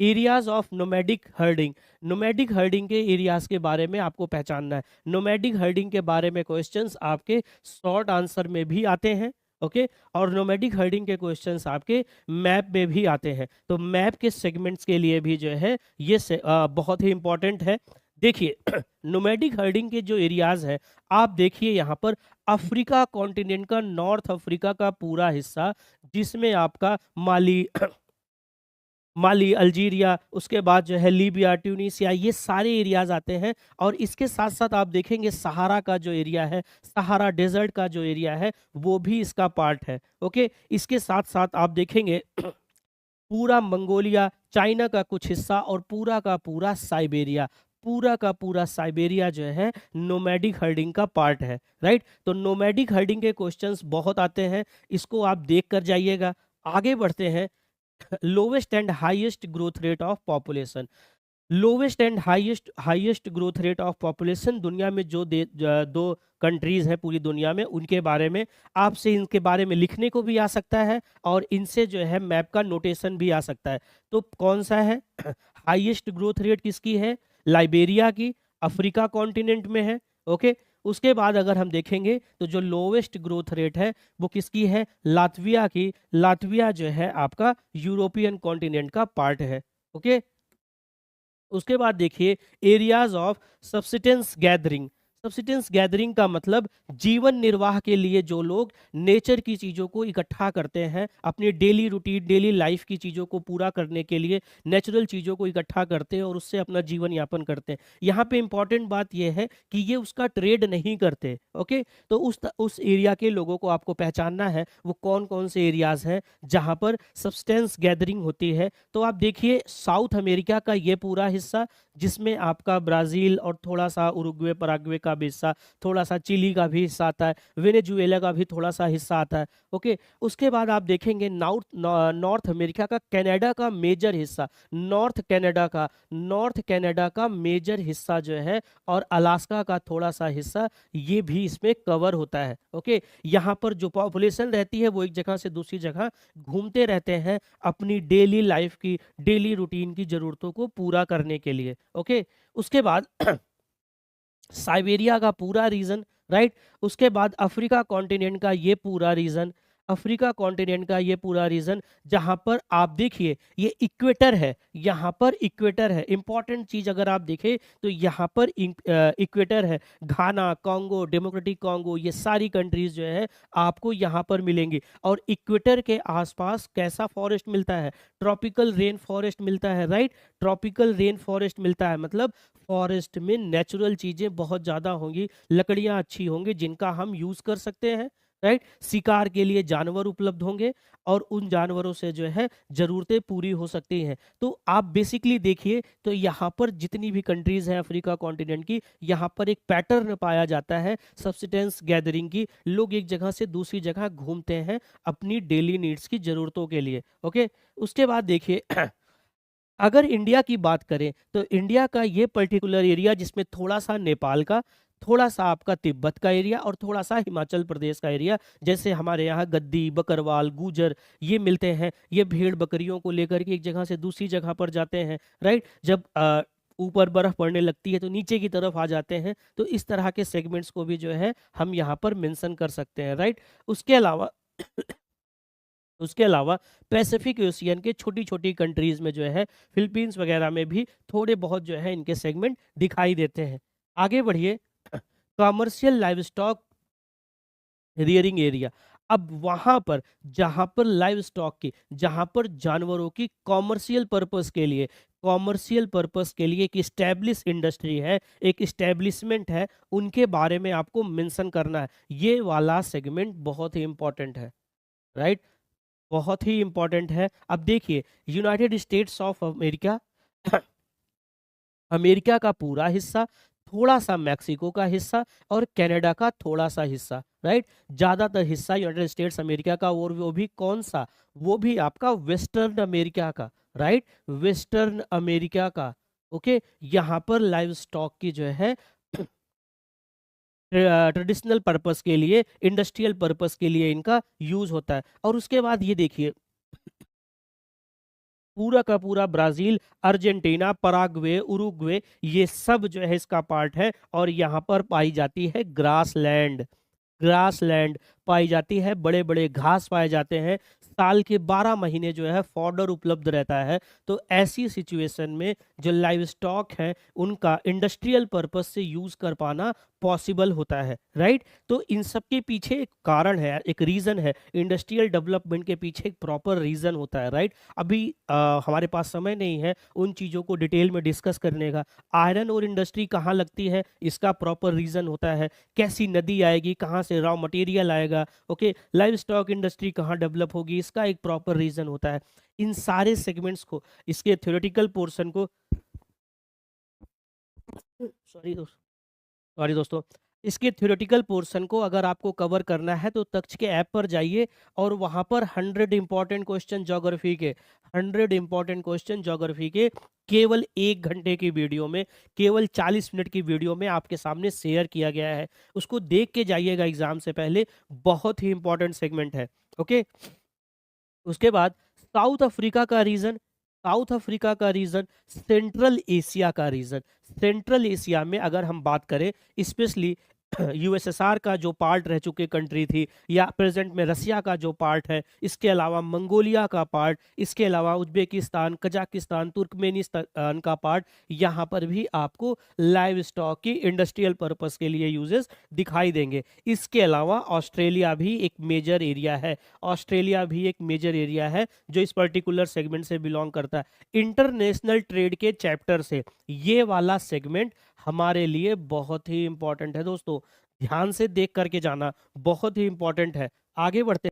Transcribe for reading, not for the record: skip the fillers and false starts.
Areas of nomadic herding. Nomadic herding के areas के बारे में आपको पहचानना है। नोमैडिक हर्डिंग के बारे में क्वेश्चंस आपके शॉर्ट आंसर में भी आते हैं, ओके। और नोमैडिक हर्डिंग के क्वेश्चंस आपके मैप में भी आते हैं। तो मैप के सेगमेंट्स के लिए भी जो है ये बहुत ही इंपॉर्टेंट है। देखिए नोमैडिक हर्डिंग के जो एरियाज है, आप देखिए यहाँ पर अफ्रीका कॉन्टिनेंट का, नॉर्थ अफ्रीका का पूरा हिस्सा, जिसमें आपका माली माली, अल्जीरिया, उसके बाद जो है लीबिया, ट्यूनीसिया, ये सारे एरियाज आते हैं। और इसके साथ साथ आप देखेंगे सहारा का जो एरिया है, सहारा डेजर्ट का जो एरिया है, वो भी इसका पार्ट है, ओके। इसके साथ साथ आप देखेंगे पूरा मंगोलिया, चाइना का कुछ हिस्सा और पूरा का पूरा साइबेरिया, पूरा का पूरा साइबेरिया जो है नोमैडिक हर्डिंग का पार्ट है, राइट। तो नोमैडिक हर्डिंग के क्वेश्चंस बहुत आते हैं, इसको आप देख कर जाइएगा। आगे बढ़ते हैं। Lowest and highest growth rate of population. Lowest and highest growth rate of population दुनिया में जो दो कंट्रीज हैं पूरी दुनिया में, उनके बारे में आपसे, इनके बारे में लिखने को भी आ सकता है और इनसे जो है मैप का नोटेशन भी आ सकता है। तो कौन सा है हाईएस्ट ग्रोथ रेट, किसकी है? लाइबेरिया की, अफ्रीका कॉन्टिनेंट में है, ओके। उसके बाद अगर हम देखेंगे तो जो लोवेस्ट ग्रोथ रेट है वो किसकी है? लातविया की। लातविया जो है आपका यूरोपियन कॉन्टिनेंट का पार्ट है, ओके। उसके बाद देखिए एरियाज ऑफ सब्सिटेंस गैदरिंग। सब्सिटेंस गैदरिंग का मतलब जीवन निर्वाह के लिए जो लोग नेचर की चीज़ों को इकट्ठा करते हैं, अपनी डेली रूटीन, डेली लाइफ की चीज़ों को पूरा करने के लिए नेचुरल चीज़ों को इकट्ठा करते हैं और उससे अपना जीवन यापन करते हैं। यहाँ पे इंपॉर्टेंट बात यह है कि ये उसका ट्रेड नहीं करते, ओके। तो उस एरिया के लोगों को आपको पहचानना है, वो कौन कौन से एरियाज हैं जहाँ पर सब्सटेंस गैदरिंग होती है। तो आप देखिए साउथ अमेरिका का ये पूरा हिस्सा, जिसमें आपका ब्राज़ील और थोड़ा सा उरुग्वे पराग्वे का भी हिस्सा, थोड़ा सा चिली का भी हिस्सा आता है, वेनेजुएला का भी थोड़ा सा हिस्सा आता है, ओके। उसके बाद आप देखेंगे नॉर्थ अमेरिका का, कनाडा का मेजर हिस्सा, नॉर्थ कनाडा का मेजर हिस्सा जो है, और अलास्का का थोड़ा सा हिस्सा, ये भी इसमें कवर होता है, ओके। यहाँ पर जो पॉपुलेशन रहती है वो एक जगह से दूसरी जगह घूमते रहते हैं अपनी डेली लाइफ की, डेली रूटीन की जरूरतों को पूरा करने के लिए, ओके। उसके बाद साइबेरिया का पूरा रीजन, राइट। उसके बाद अफ्रीका कॉन्टिनेंट का ये पूरा रीजन, अफ्रीका कॉन्टिनेंट का ये पूरा रीजन, जहां पर आप देखिए ये इक्वेटर है, यहाँ पर इक्वेटर है। इंपॉर्टेंट चीज अगर आप देखें तो यहाँ पर इक्वेटर है। घाना, कॉन्गो, डेमोक्रेटिक कॉन्गो, ये सारी कंट्रीज जो है आपको यहाँ पर मिलेंगी। और इक्वेटर के आसपास कैसा फॉरेस्ट मिलता है? ट्रॉपिकल रेन फॉरेस्ट मिलता है, राइट। ट्रॉपिकल रेन फॉरेस्ट मिलता है, मतलब फॉरेस्ट में नेचुरल चीजें बहुत ज्यादा होंगी, लकड़ियां अच्छी होंगी जिनका हम यूज कर सकते हैं, राइट। शिकार के लिए जानवर उपलब्ध होंगे और उन जानवरों से जो है जरूरतें पूरी हो सकती हैं। तो आप बेसिकली देखिए तो यहाँ पर जितनी भी कंट्रीज हैं अफ्रीका कॉन्टिनेंट की, यहाँ पर एक पैटर्न पाया जाता है सब्सिटेंस गैदरिंग की। लोग एक जगह से दूसरी जगह घूमते हैं अपनी डेली नीड्स की जरूरतों के लिए, ओके। उसके बाद देखिए अगर इंडिया की बात करें तो इंडिया का ये पर्टिकुलर एरिया, जिसमें थोड़ा सा नेपाल का, थोड़ा सा आपका तिब्बत का एरिया और थोड़ा सा हिमाचल प्रदेश का एरिया, जैसे हमारे यहाँ गद्दी, बकरवाल, गुजर, ये मिलते हैं। ये भेड़ बकरियों को लेकर के एक जगह से दूसरी जगह पर जाते हैं, राइट। जब ऊपर बर्फ पड़ने लगती है तो नीचे की तरफ आ जाते हैं। तो इस तरह के सेगमेंट्स को भी जो है हम यहाँ पर मेंशन कर सकते हैं, राइट। उसके अलावा उसके अलावा पैसिफिक ओशियन के छोटी छोटी कंट्रीज में जो है, फिलीपींस वगैरह में भी थोड़े बहुत जो है इनके सेगमेंट दिखाई देते हैं। आगे बढ़िए। Commercial live stock rearing area. अब वहां पर जहां पर लाइव स्टॉक की, जहां पर जानवरों की कॉमर्शियल पर्पस के लिए, कॉमर्शियल पर्पस के लिए एक स्टैब्लिश इंडस्ट्री है, एक इस्टेब्लिशमेंट है, उनके बारे में आपको मेंशन करना है। ये वाला सेगमेंट बहुत ही इंपॉर्टेंट है, राइट। बहुत ही इंपॉर्टेंट है। अब देखिए United states of America, America का पूरा हिस्सा, थोड़ा सा मैक्सिको का हिस्सा और कनाडा का थोड़ा सा हिस्सा, राइट। ज्यादातर हिस्सा यूनाइटेड स्टेट्स अमेरिका का, और वो भी कौन सा? वो भी आपका वेस्टर्न अमेरिका का, राइट। वेस्टर्न अमेरिका का, ओके। यहाँ पर लाइव स्टॉक की जो है ट्रेडिशनल पर्पस के लिए, इंडस्ट्रियल पर्पस के लिए इनका यूज होता है। और उसके बाद ये देखिए पूरा का पूरा ब्राजील, अर्जेंटीना, पराग्वे, उरुग्वे, ये सब जो है इसका पार्ट है। और यहाँ पर पाई जाती है ग्रासलैंड, ग्रासलैंड पाई जाती है, बड़े बड़े घास पाए जाते हैं, साल के 12 महीने जो है फॉडर उपलब्ध रहता है। तो ऐसी सिचुएशन में जो लाइव स्टॉक है उनका इंडस्ट्रियल पर्पस से यूज कर पाना पॉसिबल होता है, राइट। तो इन सब के पीछे एक कारण है, एक रीजन है, इंडस्ट्रियल डेवलपमेंट के पीछे एक प्रॉपर रीजन होता है, राइट। अभी हमारे पास समय नहीं है उन चीज़ों को डिटेल में डिस्कस करने का। आयरन और इंडस्ट्री कहाँ लगती है, इसका प्रॉपर रीजन होता है, कैसी नदी आएगी, कहाँ से रॉ मटेरियल आएगा, ओके, लाइव स्टॉक इंडस्ट्री कहाँ डेवलप होगी, इसका एक प्रॉपर रीजन होता है। इन सारे सेगमेंट्स को, इसके थ्योरेटिकल पोर्शन को, सॉरी दोस्तों, इसके थ्योरेटिकल पोर्शन को अगर आपको कवर करना है तो तक्ष के ऐप पर जाइए और वहां पर 100 इंपॉर्टेंट क्वेश्चन ज्योग्राफी के, 100 इंपॉर्टेंट क्वेश्चन ज्योग्राफी के केवल 1 घंटे की वीडियो में, केवल 40 मिनट की वीडियो में आपके सामने शेयर किया गया है। उसको देख के जाइएगा एग्जाम से पहले, बहुत ही इंपॉर्टेंट सेगमेंट है, ओके। उसके बाद साउथ अफ्रीका का रीजन, साउथ अफ्रीका का रीजन, सेंट्रल एशिया का रीजन। सेंट्रल एशिया में अगर हम बात करें, स्पेशली यूएसएसआर का जो पार्ट रह चुके कंट्री थी, या प्रेजेंट में रसिया का जो पार्ट है, इसके अलावा मंगोलिया का पार्ट, इसके अलावा उज्बेकिस्तान, कजाकिस्तान, तुर्कमेनिस्तान का पार्ट, यहाँ पर भी आपको लाइव स्टॉक की इंडस्ट्रियल पर्पस के लिए यूजेस दिखाई देंगे। इसके अलावा ऑस्ट्रेलिया भी एक मेजर एरिया है, ऑस्ट्रेलिया भी एक मेजर एरिया है जो इस पर्टिकुलर सेगमेंट से बिलोंग करता है। इंटरनेशनल ट्रेड के चैप्टर से ये वाला सेगमेंट हमारे लिए बहुत ही इंपॉर्टेंट है दोस्तों, ध्यान से देख करके जाना, बहुत ही इंपॉर्टेंट है। आगे बढ़ते